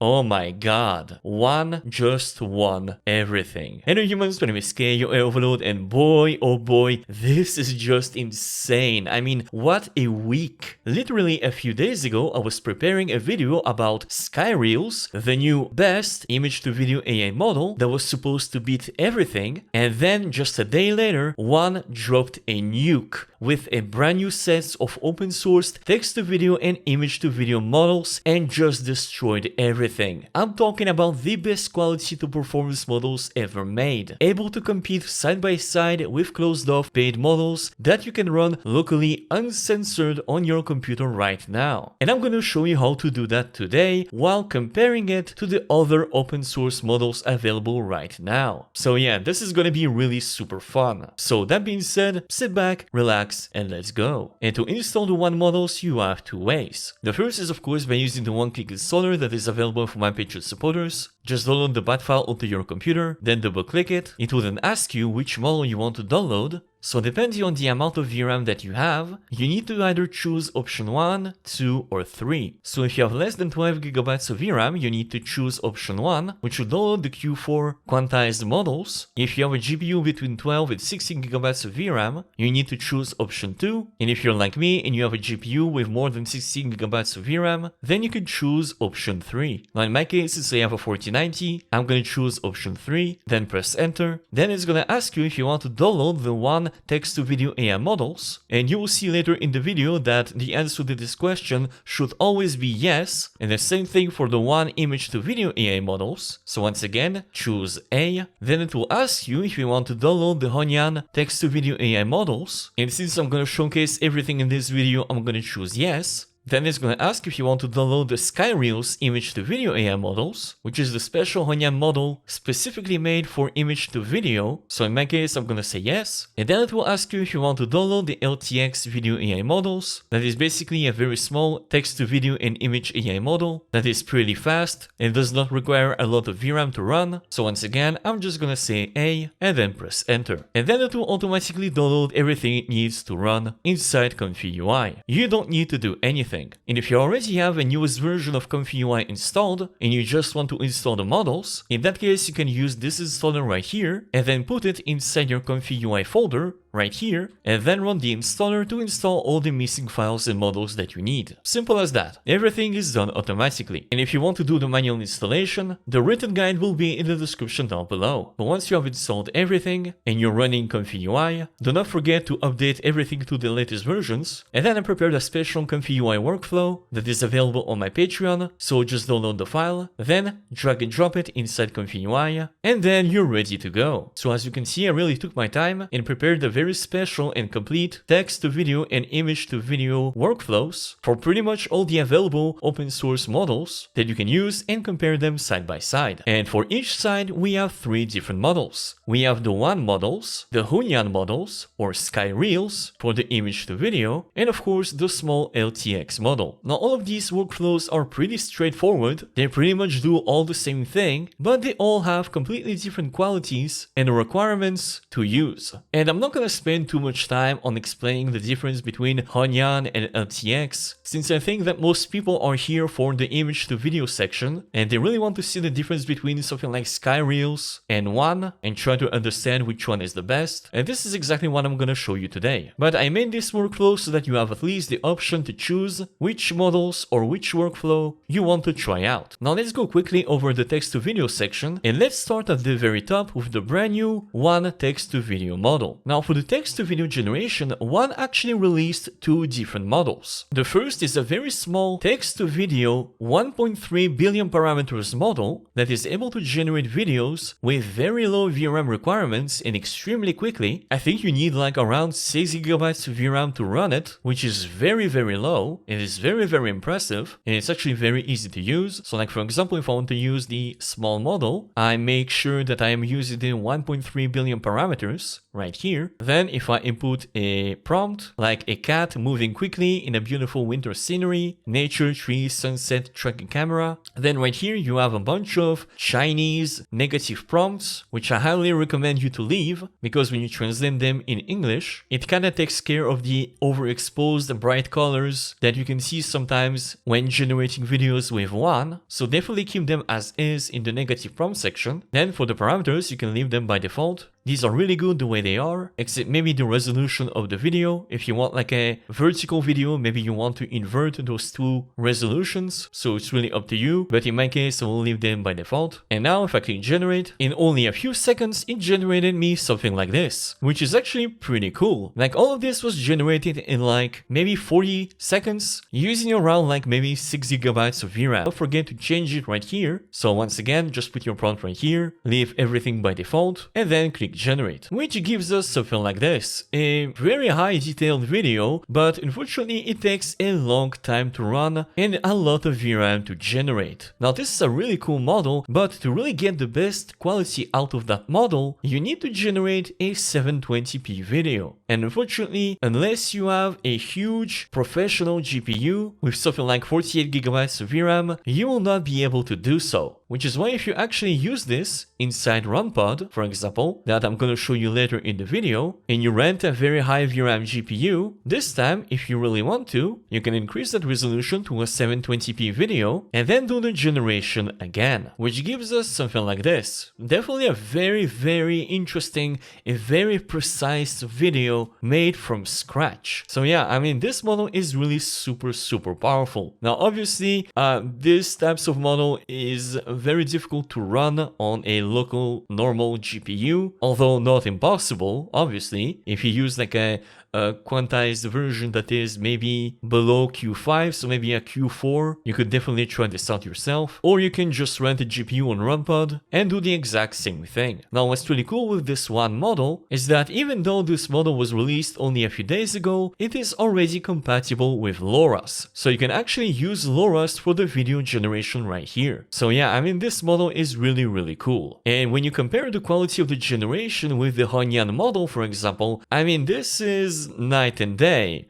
Oh my god, Wan just won everything. Hello humans, my name is KLING Overload, and boy oh boy, this is just insane. I mean, what a week. Literally a few days ago, I was preparing a video about SkyReels, the new best image-to-video AI model that was supposed to beat everything, and then just a day later, Wan dropped a nuke with a brand new set of open-sourced text-to-video and image-to-video models and just destroyed everything. I'm talking about the best quality to performance models ever made, able to compete side by side with closed-off paid models that you can run locally uncensored on your computer right now. And I'm gonna show you how to do that today while comparing it to the other open source models available right now. So yeah, this is gonna be really super fun. So that being said, sit back, relax, and let's go. And to install the Wan models, you have two ways. The first is of course by using the one-click installer that is available for my Patreon supporters. Just download the bat file onto your computer, then double click it. It will then ask you which model you want to download. So depending on the amount of VRAM that you have, you need to either choose option 1, 2 or 3. So if you have less than 12 GB of VRAM, you need to choose option 1, which will download the Q4 quantized models. If you have a GPU between 12 and 16 GB of VRAM, you need to choose option 2. And if you're like me and you have a GPU with more than 16 GB of VRAM, then you could choose option 3. Now in my case, since I have a 4090, I'm going to choose option 3, then press enter. Then it's going to ask you if you want to download the Wan text-to-video AI models, and you will see later in the video that the answer to this question should always be yes, and the same thing for the Wan image-to-video AI models. So once again, choose A, then it will ask you if you want to download the Honyan text-to-video AI models, and since I'm going to showcase everything in this video, I'm going to choose yes. Then it's going to ask if you want to download the SkyReels image-to-video AI models, which is the special Honyan model specifically made for image-to-video. So in my case, I'm going to say yes. And then it will ask you if you want to download the LTX video AI models. That is basically a very small text-to-video and image AI model that is pretty fast and does not require a lot of VRAM to run. So once again, I'm just going to say A and then press enter. And then it will automatically download everything it needs to run inside ComfyUI. You don't need to do anything. And if you already have a newest version of ComfyUI installed and you just want to install the models, in that case you can use this installer right here and then put it inside your ComfyUI folder right here, and then run the installer to install all the missing files and models that you need. Simple as that. Everything is done automatically. And if you want to do the manual installation, the written guide will be in the description down below. But once you have installed everything and you're running ComfyUI, do not forget to update everything to the latest versions. And then I prepared a special ComfyUI workflow that is available on my Patreon, so just download the file, then drag and drop it inside ComfyUI, and then you're ready to go. So as you can see, I really took my time and prepared a very special and complete text-to-video and image-to-video workflows for pretty much all the available open source models that you can use and compare them side by side. And for each side, we have three different models. We have the Wan models, the Honyan models, or SkyReels for the image-to-video, and of course the small LTX model. Now all of these workflows are pretty straightforward. They pretty much do all the same thing, but they all have completely different qualities and requirements to use. And I'm not gonna spend too much time on explaining the difference between Honyan and LTX, since I think that most people are here for the image to video section and they really want to see the difference between something like SkyReels and Wan and try to understand which one is the best, and this is exactly what I'm gonna show you today. But I made this workflow so that you have at least the option to choose which models or which workflow you want to try out. Now let's go quickly over the text to video section, and let's start at the very top with the brand new Wan text to video model. Now for the text-to-video generation, Wan actually released two different models. The first is a very small text-to-video 1.3 billion parameters model that is able to generate videos with very low VRAM requirements and extremely quickly. I think you need like around 6 GB of VRAM to run it, which is very low. It is very impressive, and it's actually very easy to use. So like for example, if I want to use the small model, I make sure that I am using the 1.3 billion parameters right here. then if I input a prompt like a cat moving quickly in a beautiful winter scenery, nature, trees, sunset, tracking camera, then right here you have a bunch of Chinese negative prompts, which I highly recommend you to leave, because when you translate them in English, it kind of takes care of the overexposed bright colors that you can see sometimes when generating videos with Wan. So definitely keep them as is in the negative prompt section. Then for the parameters, you can leave them by default. These are really good the way they are, except maybe the resolution of the video. If you want like a vertical video, maybe you want to invert those two resolutions, so it's really up to you. But in my case, I will leave them by default. And now if I click generate, in only a few seconds, it generated me something like this, which is actually pretty cool. Like all of this was generated in like maybe 40 seconds, using around like maybe 6 GB of VRAM. Don't forget to change it right here. So once again, just put your prompt right here, leave everything by default, and then click generate, which gives us something like this, a very high detailed video, but unfortunately it takes a long time to run and a lot of VRAM to generate. Now this is a really cool model, but to really get the best quality out of that model, you need to generate a 720p video. And unfortunately, unless you have a huge professional GPU with something like 48 GB of VRAM, you will not be able to do so. Which is why if you actually use this inside RunPod, for example, that I'm going to show you later in the video, and you rent a very high VRAM GPU, this time, if you really want to, you can increase that resolution to a 720p video, and then do the generation again, which gives us something like this. Definitely a very, very interesting, a very precise video made from scratch. So yeah, I mean, this model is really super, super powerful. Now, obviously, this types of model is very difficult to run on a local normal GPU, although not impossible, obviously. If you use like a quantized version that is maybe below Q5, so maybe a Q4, you could definitely try this out yourself. Or you can just rent a GPU on RunPod and do the exact same thing. Now what's really cool with this one model is that even though this model was released only a few days ago, it is already compatible with LoRa's. So you can actually use LoRa's for the video generation right here. So yeah, I mean, this model is really, really cool. And when you compare the quality of the generation with the Hongyan model, for example, I mean, this is night and day.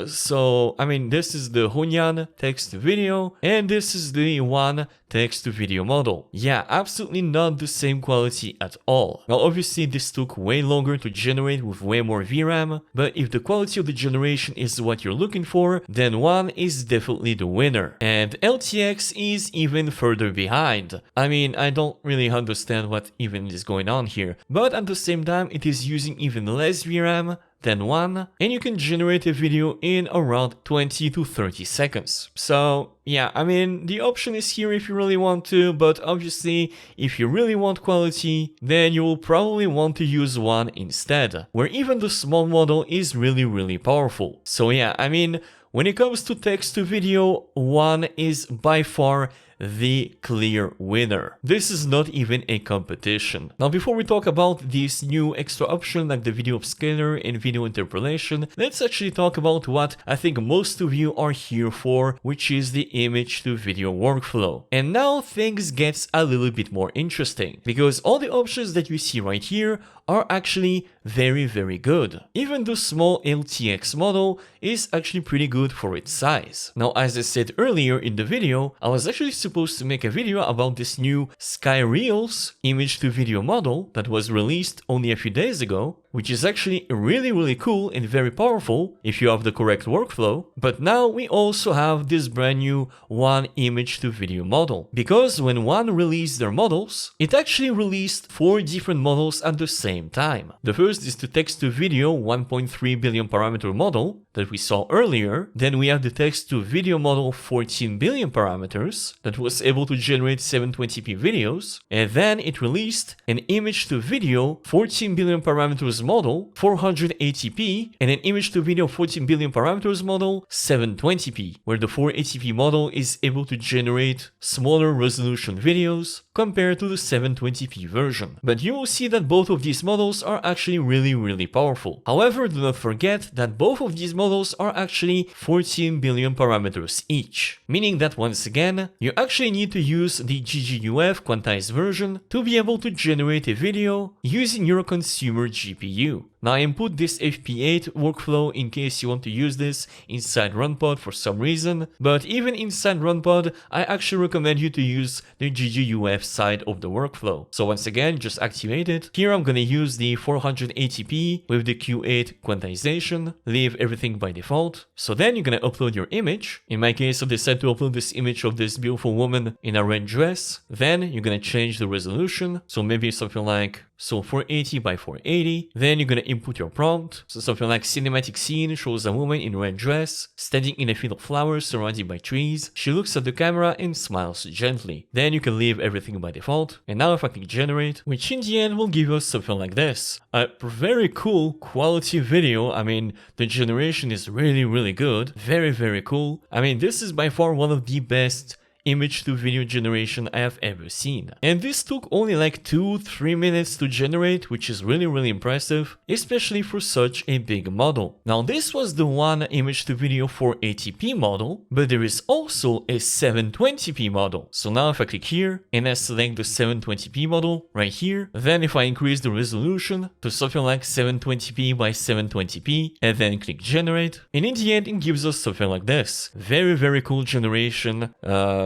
So I mean, this is the Hongyan text to video, and this is the Wan text to video model. Yeah, absolutely not the same quality at all. Now obviously this took way longer to generate with way more VRAM, but if the quality of the generation is what you're looking for, then Wan is definitely the winner. And LTX is even further behind. I mean, I don't really understand what even is going on here, but at the same time it is using even less VRAM than Wan, and you can generate a video in around 20 to 30 seconds. So yeah, I mean, the option is here if you really want to, but obviously if you really want quality, then you will probably want to use Wan instead, where even the small model is really, really powerful. So yeah, I mean, when it comes to text to video, Wan is by far the clear winner. This is not even a competition. Now, before we talk about this new extra option like the video upscaler and video interpolation, let's actually talk about what I think most of you are here for, which is the image to video workflow. And now things get a little bit more interesting, because all the options that you see right here are actually very, very good. Even the small LTX model is actually pretty good for its size. Now, as I said earlier in the video, I was actually supposed to make a video about this new Sky Reels image to video model that was released only a few days ago, which is actually really, really cool and very powerful if you have the correct workflow. But now we also have this brand new Wan image to video model, because when Wan released their models, it actually released 4 different models at the same time. The first is the text to video 1.3 billion parameter model that we saw earlier. Then we have the text to video model 14 billion parameters that was able to generate 720p videos. And then it released an image to video 14 billion parameters model 480p and an image to video 14 billion parameters model 720p, where the 480p model is able to generate smaller resolution videos compared to the 720p version. But you will see that both of these models are actually really, really powerful. However, do not forget that both of these models are actually 14 billion parameters each, meaning that once again, you actually need to use the GGUF quantized version to be able to generate a video using your consumer GPU. Now I input this FP8 workflow in case you want to use this inside RunPod for some reason, but even inside RunPod, I actually recommend you to use the GGUF side of the workflow. So once again, just activate it. Here I'm gonna use the 480p with the Q8 quantization, leave everything by default. So then you're gonna upload your image. In my case, I decided to upload this image of this beautiful woman in a red dress. Then you're gonna change the resolution, so maybe something like 480 by 480. Then you're gonna input your prompt. So something like cinematic scene shows a woman in a red dress, standing in a field of flowers surrounded by trees. She looks at the camera and smiles gently. Then you can leave everything by default. And now if I click generate, which in the end will give us something like this. A very cool quality video. I mean, the generation is really good. Very cool. I mean, this is by far one of the best image to video generation I have ever seen. And this took only like 2-3 minutes to generate, which is really impressive, especially for such a big model. Now this was the one image to video 480p model, but there is also a 720p model. So now if I click here and I select the 720p model right here, then if I increase the resolution to something like 720p by 720p and then click generate, and in the end it gives us something like this. Very cool generation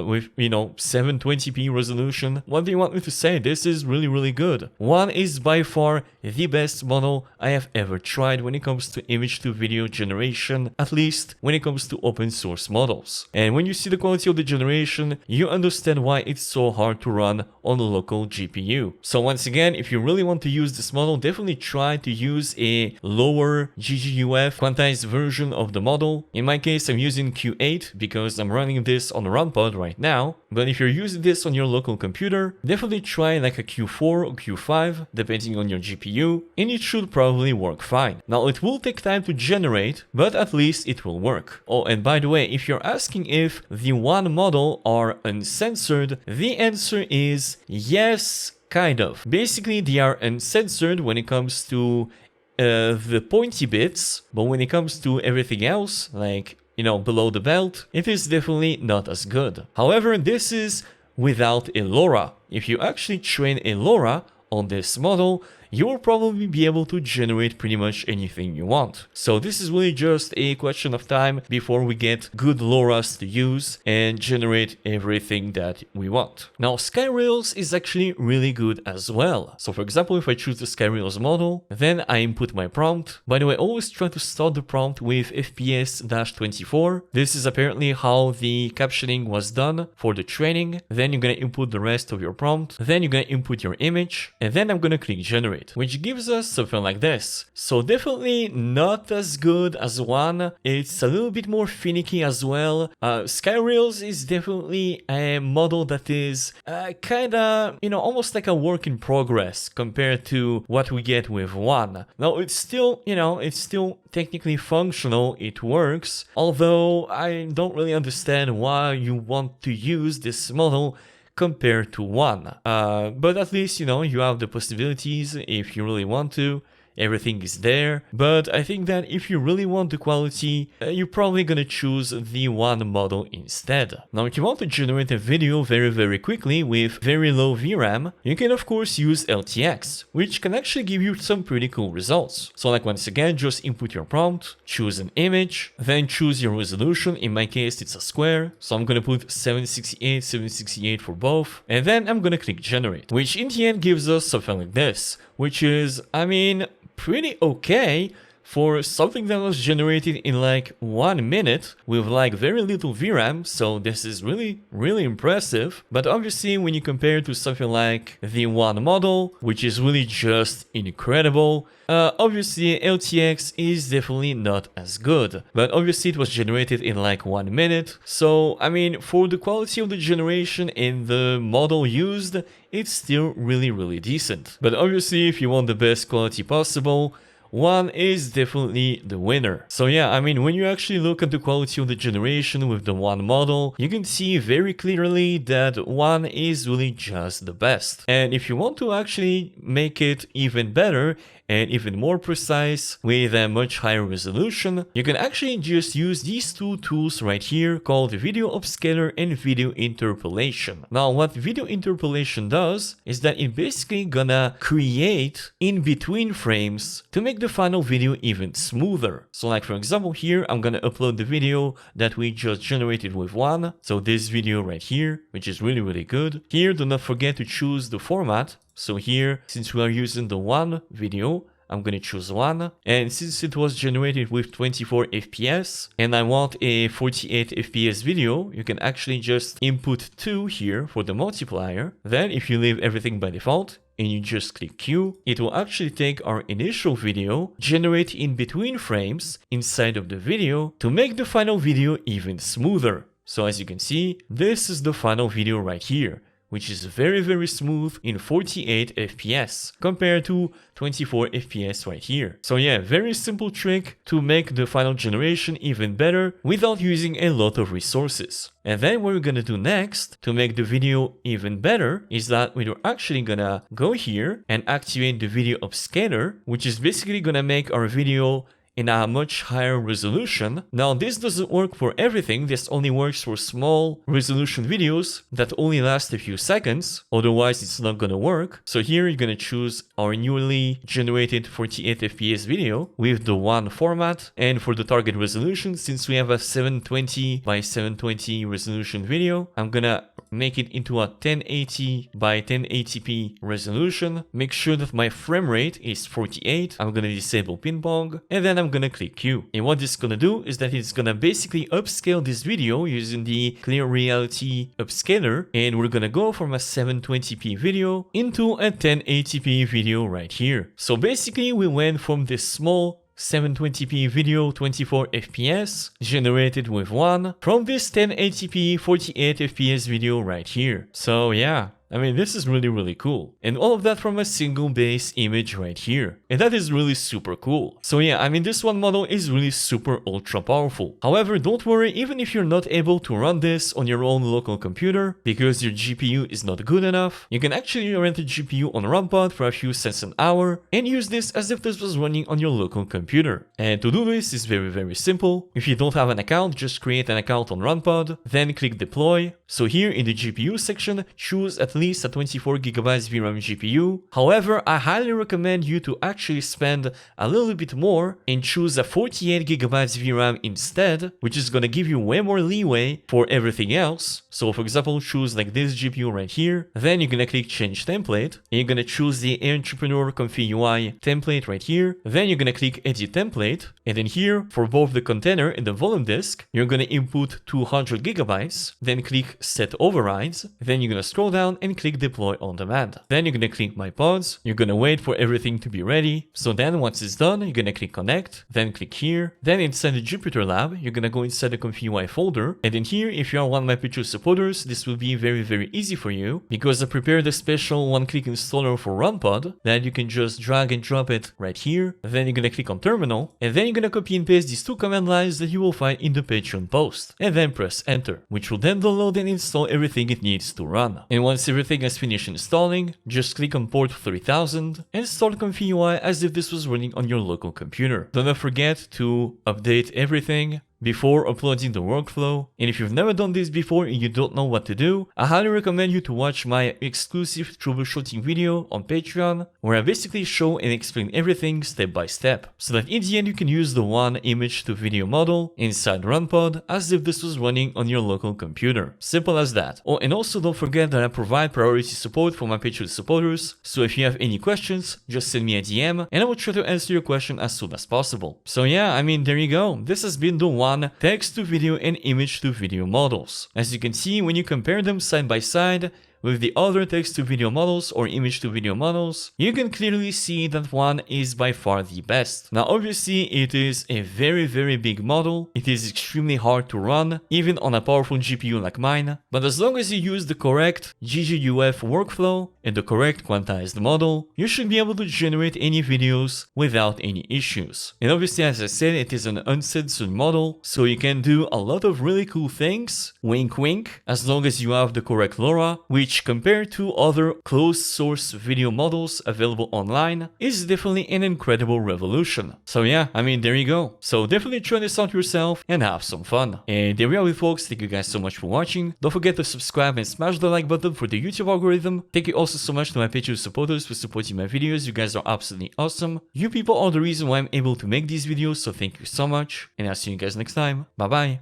with, you know, 720p resolution. What do you want me to say? This is really good. One is by far the best model I have ever tried when it comes to image to video generation, at least when it comes to open source models. And when you see the quality of the generation, you understand why it's so hard to run on a local GPU. So once again, if you really want to use this model, definitely try to use a lower GGUF quantized version of the model. In my case, I'm using Q8 because I'm running this on RunPod right now, but if you're using this on your local computer, definitely try like a Q4 or Q5 depending on your GPU, and it should probably work fine. Now it will take time to generate, but at least it will work. Oh, and by the way, if you're asking if the one model are uncensored, the answer is yes, kind of. Basically they are uncensored when it comes to the pointy bits, but when it comes to everything else, like, you know, below the belt, it is definitely not as good. However, this is without a LoRa. If you actually train a LoRa on this model, you will probably be able to generate pretty much anything you want. So this is really just a question of time before we get good LoRa's to use and generate everything that we want. Now Skyrails is actually really good as well. So for example, if I choose the Skyrails model, then I input my prompt. By the way, always try to start the prompt with FPS-24. This is apparently how the captioning was done for the training. Then you're gonna input the rest of your prompt. Then you're gonna input your image, and then I'm gonna click generate, which gives us something like this. So definitely not as good as one. It's a little bit more finicky as well. Skyrails is definitely a model that is kinda, you know, almost like a work in progress compared to what we get with one. Now it's still, you know, it's still technically functional, it works, although I don't really understand why you want to use this model compared to one. But at least, you know, you have the possibilities if you really want to. Everything is there, but I think that if you really want the quality, you're probably gonna choose the one model instead. Now if you want to generate a video very quickly with very low VRAM, you can of course use LTX, which can actually give you some pretty cool results. So like once again, just input your prompt, choose an image, then choose your resolution. In my case it's a square, so I'm gonna put 768 for both, and then I'm gonna click generate, which in the end gives us something like this, which is, I mean, pretty okay for something that was generated in like 1 minute with like very little VRAM. So this is really impressive. But obviously when you compare it to something like the one model, which is really just incredible, obviously LTX is definitely not as good, but obviously it was generated in like 1 minute. So I mean, for the quality of the generation and the model used, it's still really decent. But obviously if you want the best quality possible, Wan is definitely the winner. So yeah, I mean, when you actually look at the quality of the generation with the Wan model, you can see very clearly that Wan is really just the best. And if you want to actually make it even better and even more precise with a much higher resolution, you can actually just use these two tools right here called video upscaler and video interpolation. Now, what video interpolation does is that it basically gonna create in between frames to make the final video even smoother. So like for example here, I'm gonna upload the video that we just generated with Wan. So this video right here, which is really good. Here, do not forget to choose the format. So here, since we are using the Wan video, I'm gonna choose Wan, and since it was generated with 24 FPS and I want a 48 FPS video, you can actually just input 2 here for the multiplier. Then if you leave everything by default and you just click Q, it will actually take our initial video, generate in between frames inside of the video to make the final video even smoother. So as you can see, this is the final video right here, which is very smooth in 48 FPS compared to 24 FPS right here. So yeah, very simple trick to make the final generation even better without using a lot of resources. And then what we're gonna do next to make the video even better is that we're actually gonna go here and activate the video upscaler, which is basically gonna make our video in a much higher resolution. Now this doesn't work for everything, this only works for small resolution videos that only last a few seconds, otherwise it's not gonna work. So here you're gonna choose our newly generated 48 FPS video with the Wan format, and for the target resolution, since we have a 720 by 720 resolution video, I'm gonna make it into a 1080 by 1080p resolution. Make sure that my frame rate is 48. I'm gonna disable ping pong, and then I'm gonna click Q. And what this is gonna do is that it's gonna basically upscale this video using the Clear Reality upscaler, and we're gonna go from a 720p video into a 1080p video right here. So basically we went from this small 720p video 24 FPS generated with Wan from this 1080p 48 FPS video right here. So yeah, I mean, this is really cool. And all of that from a single base image right here. And that is really super cool. So yeah, I mean, this Wan model is really super ultra powerful. However, don't worry, even if you're not able to run this on your own local computer because your GPU is not good enough, you can actually rent a GPU on RunPod for a few cents an hour and use this as if this was running on your local computer. And to do this is very simple. If you don't have an account, just create an account on RunPod, then click deploy. So here in the GPU section, choose at least a 24GB VRAM GPU. However, I highly recommend you to actually spend a little bit more and choose a 48GB VRAM instead, which is gonna give you way more leeway for everything else. So for example, choose like this GPU right here. Then you're gonna click change template and you're gonna choose the RunPod ComfyUI template right here. Then you're gonna click edit template. And then here for both the container and the volume disk, you're gonna input 200GB. Then click set overrides. Then you're gonna scroll down and click deploy on demand. Then you're gonna click my pods. You're gonna wait for everything to be ready. So then once it's done, you're gonna click connect, then click here. Then inside the Jupyter lab, you're gonna go inside the ComfyUI folder. And then here, if you are one of my Patreon supporters, this will be very easy for you because I prepared a special one-click installer for RunPod that you can just drag and drop it right here. Then you're gonna click on terminal, and then you're gonna copy and paste these two command lines that you will find in the Patreon post, and then press enter, which will then download and install everything it needs to run. And once everything has finished installing, just click on port 3000 and start ComfyUI as if this was running on your local computer. Do not forget to update everything before uploading the workflow. And if you've never done this before and you don't know what to do, I highly recommend you to watch my exclusive troubleshooting video on Patreon, where I basically show and explain everything step by step, so that in the end you can use the Wan image to video model inside RunPod as if this was running on your local computer. Simple as that. Oh, and also don't forget that I provide priority support for my Patreon supporters, so if you have any questions, just send me a DM and I will try to answer your question as soon as possible. So yeah, I mean, there you go. This has been the Wan text to video and image to video models. As you can see, when you compare them side by side, with the other text-to-video models or image-to-video models, you can clearly see that Wan is by far the best. Now obviously it is a very big model, it is extremely hard to run, even on a powerful GPU like mine, but as long as you use the correct GGUF workflow and the correct quantized model, you should be able to generate any videos without any issues. And obviously, as I said, it is an uncensored model, so you can do a lot of really cool things, wink wink, as long as you have the correct LoRa, which compared to other closed source video models available online is definitely an incredible revolution. So yeah, I mean, there you go. So definitely try this out yourself and have some fun. And there we are, folks. Thank you guys so much for watching. Don't forget to subscribe and smash the like button for the YouTube algorithm. Thank you also so much to my Patreon supporters for supporting my videos. You guys are absolutely awesome. You people are the reason why I'm able to make these videos, so thank you so much. And I'll see you guys next time. Bye bye.